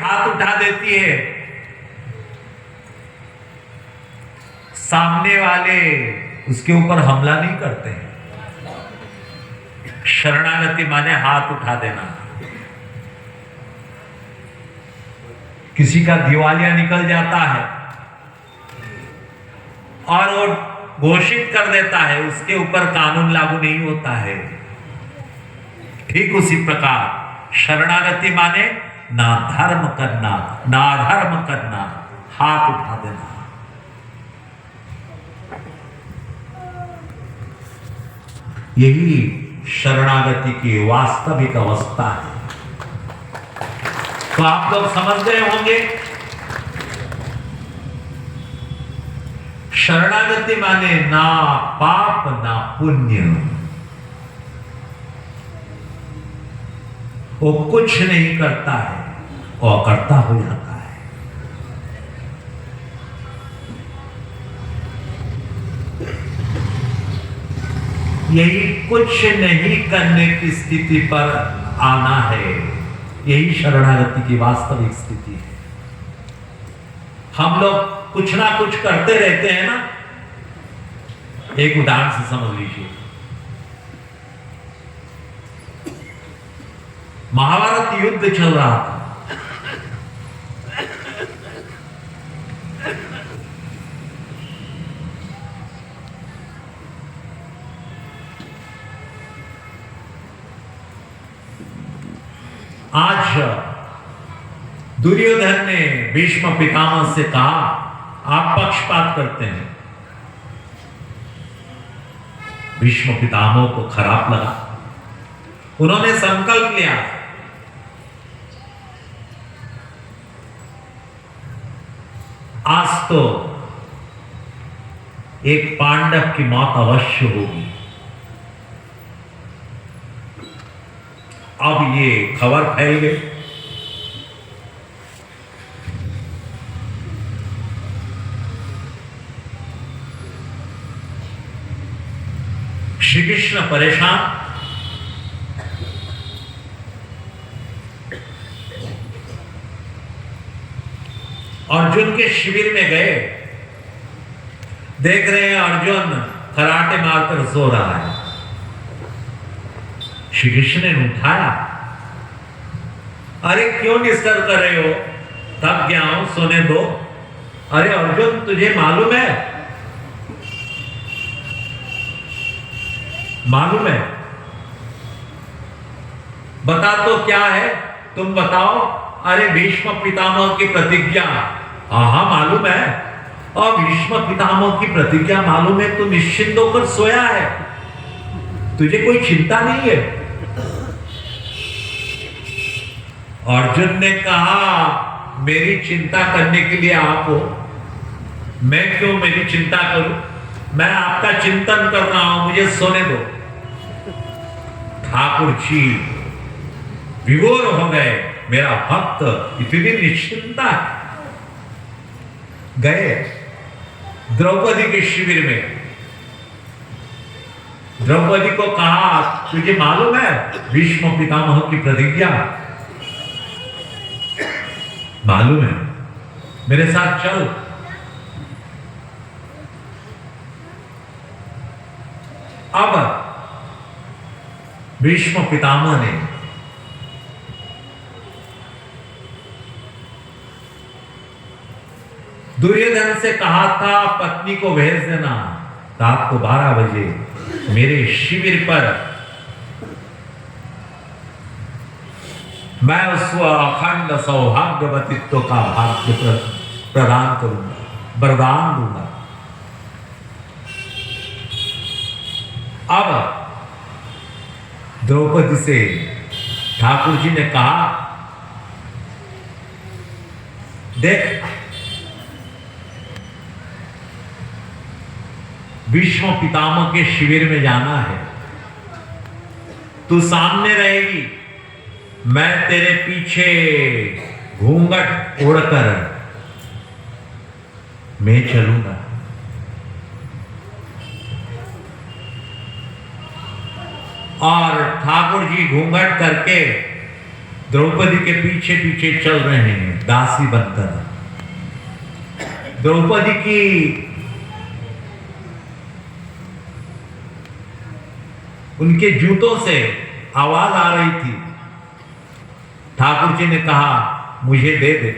हाथ उठा देती है, सामने वाले उसके ऊपर हमला नहीं करते हैं। शरणागति माने हाथ उठा देना। किसी का दिवालिया निकल जाता है और वो घोषित कर देता है, उसके ऊपर कानून लागू नहीं होता है। ठीक उसी प्रकार शरणागति माने ना धर्म करना, ना अधर्म करना, हाथ उठा देना। यही शरणागति की वास्तविक अवस्था है। तो आप लोग समझ गए होंगे, शरणागति माने ना पाप ना पुण्य, वो कुछ नहीं करता है, वो अकर्ता हो जाता है। यही कुछ नहीं करने की स्थिति पर आना है, यही शरणागति की वास्तविक स्थिति है। हम लोग कुछ ना कुछ करते रहते हैं ना। एक उदाहरण से समझ लीजिए, महाभारत युद्ध चल रहा था। आज दुर्योधन ने भीष्म पितामह से कहा, आप पक्षपात करते हैं। भीष्म पितामह को खराब लगा। उन्होंने संकल्प लिया, आज तो एक पांडव की मौत अवश्य होगी। अब ये खबर फैल गई। श्री कृष्ण परेशान, अर्जुन के शिविर में गए। देख रहे हैं अर्जुन कराटे मारकर सो रहा है। श्री कृष्ण ने उठाया, अरे क्यों डिस्टर्ब कर रहे हो, थक गया हूं, सोने दो। अरे अर्जुन, तुझे मालूम है, मालूम है, बता तो क्या है, तुम बताओ। अरे भीष्म पितामह की प्रतिज्ञा। हाँ मालूम है। और भीष्म पितामह की प्रतिज्ञा मालूम है तो निश्चिंत होकर सोया है, तुझे कोई चिंता नहीं है। अर्जुन ने कहा, मेरी चिंता करने के लिए आप हो, मैं क्यों मेरी चिंता करूं, मैं आपका चिंतन कर रहा हूं, मुझे सोने दो। ठाकुर जी विभोर हो गए, मेरा भक्त इतनी निश्चिंता है। गए द्रौपदी के शिविर में। द्रौपदी को कहा, तुझे मालूम है भीष्म पितामह की प्रतिज्ञा? मालूम है, मेरे साथ चल। अब भीष्म पितामह ने दुर्योधन से कहा था, पत्नी को भेज देना रात को 12 बजे मेरे शिविर पर, मैं उसको अखंड सौभाग्यवतित्व का भाग्य प्रदान करूंगा, वरदान दूंगा। अब द्रौपदी से ठाकुर जी ने कहा, देख भीष्म पितामह के शिविर में जाना है, तू सामने रहेगी, मैं तेरे पीछे घूंघट ओढ़कर मैं चलूंगा। और ठाकुर जी घूंघट करके द्रौपदी के पीछे पीछे चल रहे हैं दासी बनकर। द्रौपदी की उनके जूतों से आवाज आ रही थी। ठाकुर जी ने कहा मुझे दे दे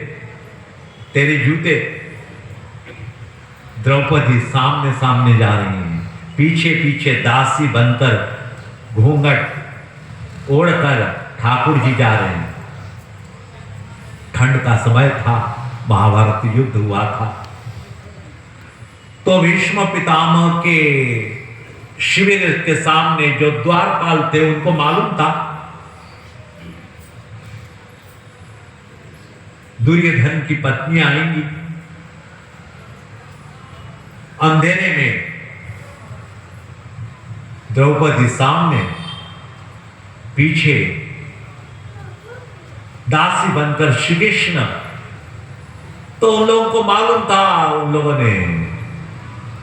तेरे जूते। द्रौपदी सामने सामने जा रही है, पीछे पीछे दासी बनकर घूंघट ओढ़कर ठाकुर जी जा रहे हैं। ठंड का समय था, महाभारत युद्ध हुआ था। तो भीष्म पितामह के शिविर के सामने जो द्वारपाल थे उनको मालूम था दुर्योधन की पत्नी आएंगी। अंधेरे में द्रौपदी सामने, पीछे दासी बनकर श्री कृष्ण। तो उन लोगों को मालूम था, उन लोगों ने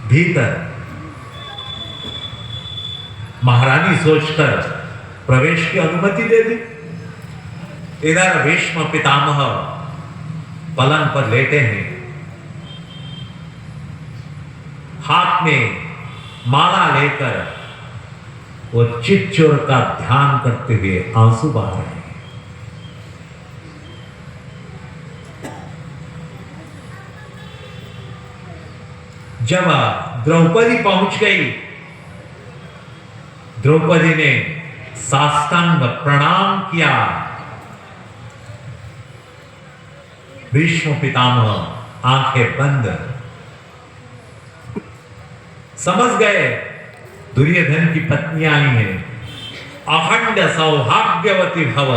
भीतर महारानी सोचकर प्रवेश की अनुमति दे दी। इधर भीष्म पितामह पलंग पर लेटे हैं, हाथ में माला लेकर वो चित्चोर का ध्यान करते हुए आंसू बहा रहे हैं। जब द्रौपदी पहुंच गई, द्रौपदी ने साष्टांग प्रणाम किया। भीष्म पितामह आंखें बंद, समझ गए दुर्योधन की पत्नी आई है। अखंड सौभाग्यवती भव।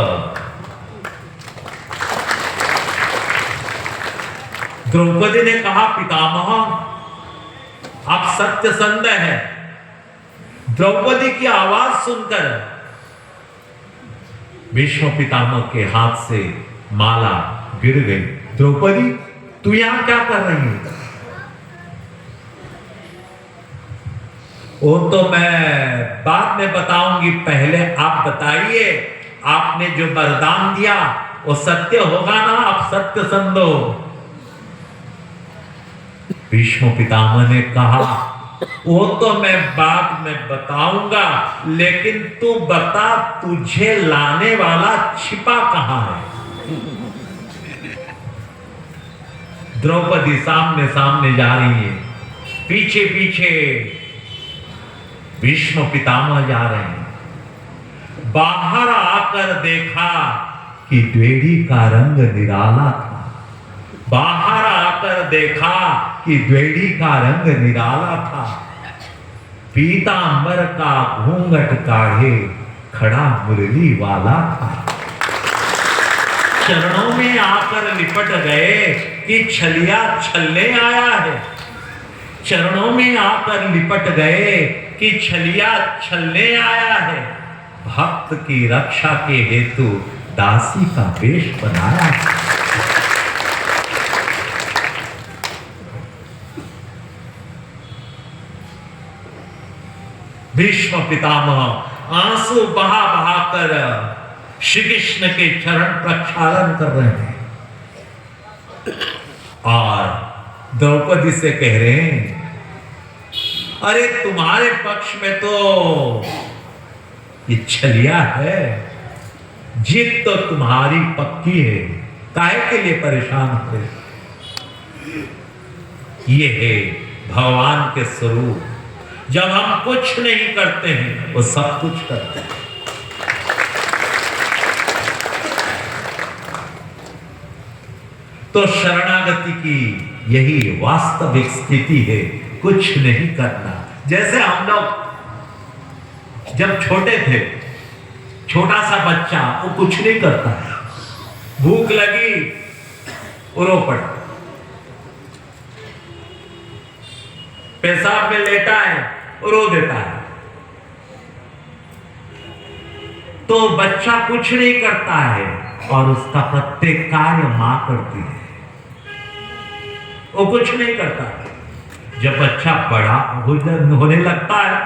द्रौपदी ने कहा पितामह आप सत्यसंध है। द्रौपदी की आवाज सुनकर भीष्म पितामह के हाथ से माला गिर गई। द्रौपदी तू यहां क्या कर रही है? वो तो मैं बाद में बताऊंगी, पहले आप बताइए आपने जो वरदान दिया वो सत्य होगा ना? आप सत्य संधो। भीष्म पितामह ने कहा वो तो मैं बाद में बताऊंगा, लेकिन तू बता तुझे लाने वाला छिपा कहां है? द्रौपदी सामने सामने जा रही है, पीछे पीछे भीष्म पितामह जा रहे हैं। बाहर आकर देखा कि द्वेड़ी का रंग निराला था। बाहर आकर देखा कि द्वेड़ी का रंग निराला था। पीतांबर का घूंघट काढ़े खड़ा मुरली वाला था। चरणों में आकर लिपट गए कि छलिया छलने आया है। चरणों में आकर लिपट गए कि छलिया छलने आया है। भक्त की रक्षा के हेतु दासी का वेश बनाया है। भीष्म पितामह आंसू बहा बहा कर श्री कृष्ण के चरण प्रक्षालन कर रहे हैं और द्रौपदी से कह रहे हैं अरे तुम्हारे पक्ष में तो ये छलिया है, जीत तो तुम्हारी पक्की है, काहे के लिए परेशान हो? ये है भगवान के स्वरूप। जब हम कुछ नहीं करते हैं वो सब कुछ करते हैं। तो शरणागति की यही वास्तविक स्थिति है, कुछ नहीं करना। जैसे हम लोग जब छोटे थे, छोटा सा बच्चा वो कुछ नहीं करता है, भूख लगी रो पड़ा, पेशाब में लेटा है रो देता है। तो बच्चा कुछ नहीं करता है और उसका प्रत्येक कार्य मां करती है, वो कुछ नहीं करता। जब बच्चा बड़ा होने लगता है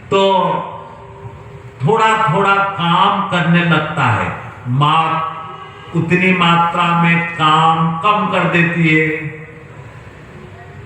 तो थोड़ा थोड़ा काम करने लगता है, उतनी मात्रा में काम कम कर देती है